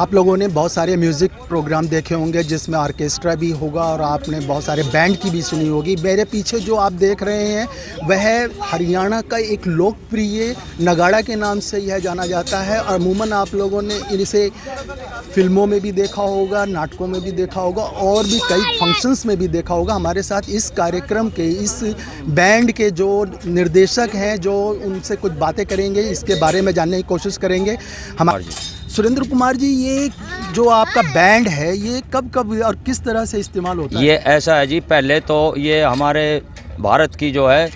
आप लोगों ने बहुत सारे म्यूज़िक प्रोग्राम देखे होंगे जिसमें ऑर्केस्ट्रा भी होगा और आपने बहुत सारे बैंड की भी सुनी होगी। मेरे पीछे जो आप देख रहे हैं वह हरियाणा का एक लोकप्रिय नगाड़ा के नाम से यह जाना जाता है और अमूमन आप लोगों ने इसे फिल्मों में भी देखा होगा, नाटकों में भी देखा होगा और भी कई फंक्शंस में भी देखा होगा। हमारे साथ इस कार्यक्रम के इस बैंड के जो निर्देशक हैं जो उनसे कुछ बातें करेंगे, इसके बारे में जानने की कोशिश करेंगे। हमारे सुरेंद्र कुमार जी, ये जो आपका बैंड है ये कब और किस तरह से इस्तेमाल होता है? ये ऐसा है जी, पहले तो ये हमारे भारत की जो है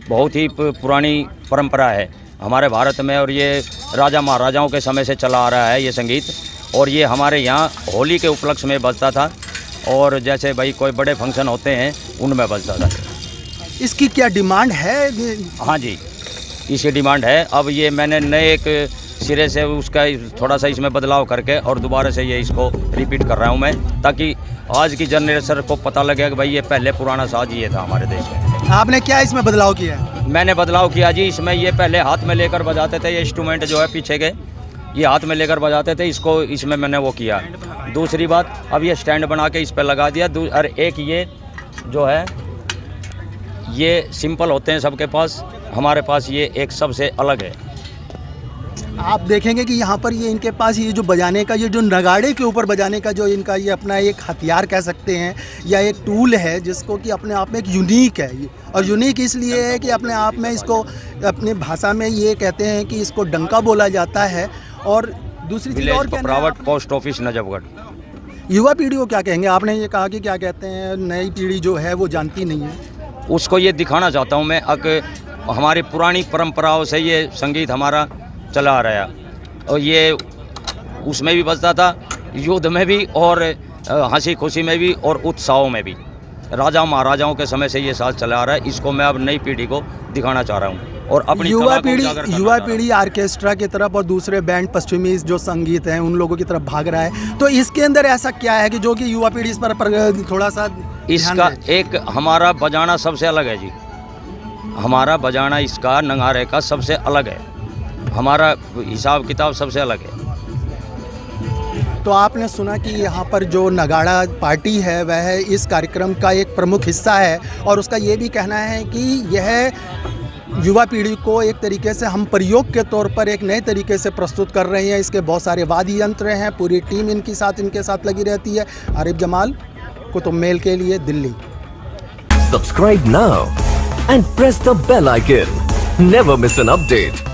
बहुत ही पुरानी परंपरा है हमारे भारत में और ये राजा महाराजाओं के समय से चला आ रहा है ये संगीत। और ये हमारे यहाँ होली के उपलक्ष्य में बजता था और जैसे भाई कोई बड़े फंक्शन होते हैं उनमें बजता था। इसकी क्या डिमांड है? हाँ जी, इसकी डिमांड है। अब ये मैंने नए एक सिरे से उसका थोड़ा सा इसमें बदलाव करके और दोबारा से ये इसको रिपीट कर रहा हूँ मैं, ताकि आज की जनरेशन को पता लगे कि भाई ये पहले पुराना साज ये था हमारे देश में। आपने क्या इसमें बदलाव किया है? मैंने बदलाव किया जी, इसमें ये पहले हाथ में लेकर बजाते थे, ये इंस्ट्रूमेंट जो है पीछे के ये हाथ में लेकर बजाते थे, इसको इसमें मैंने वो किया। दूसरी बात, अब ये स्टैंड बना के इस पर लगा दिया। और एक ये जो है ये सिंपल होते हैं सबके पास, हमारे पास ये एक सबसे अलग है। आप देखेंगे कि यहाँ पर ये इनके पास ये जो बजाने का, ये जो नगाड़े के ऊपर बजाने का जो इनका ये अपना एक हथियार कह सकते हैं या एक टूल है जिसको कि अपने आप में एक यूनिक है। और यूनिक इसलिए है कि अपने आप में इसको अपनी भाषा में ये कहते हैं कि इसको डंका बोला जाता है। और दूसरी चीज़ और प्राइवेट पोस्ट ऑफिस नजफगढ़। युवा पीढ़ी को क्या कहेंगे? आपने ये कहा कि क्या कहते हैं नई पीढ़ी जो है वो जानती नहीं है, उसको ये दिखाना चाहता हूँ मैं कि हमारी पुरानी परंपराओं से ये संगीत हमारा चला आ रहा है और ये उसमें भी बजता था, युद्ध में भी और हंसी खुशी में भी और उत्सवों में भी। राजा महाराजाओं के समय से ये साथ चला आ रहा है, इसको मैं अब नई पीढ़ी को दिखाना चाह रहा हूँ और अपनी युवा पीढ़ी ऑर्केस्ट्रा की तरफ और दूसरे बैंड पश्चिमी जो संगीत हैं उन लोगों की तरफ भाग रहा है। तो इसके अंदर ऐसा क्या है कि जो कि युवा पीढ़ी इस पर थोड़ा सा इसका एक हमारा बजाना सबसे अलग है जी, हमारा बजाना इसका नगाड़े का सबसे अलग है, हमारा हिसाब किताब सबसे अलग है। तो आपने सुना कि यहाँ पर जो नगाड़ा पार्टी है वह इस कार्यक्रम का एक प्रमुख हिस्सा है और उसका ये भी कहना है कि यह युवा पीढ़ी को एक तरीके से हम प्रयोग के तौर पर एक नए तरीके से प्रस्तुत कर रहे हैं। इसके बहुत सारे वाद्य यंत्र हैं, पूरी टीम इनके साथ लगी रहती है। आरिफ जमाल, कुतुब मेल के लिए, Delhi. Subscribe now and press the bell icon, never miss an update.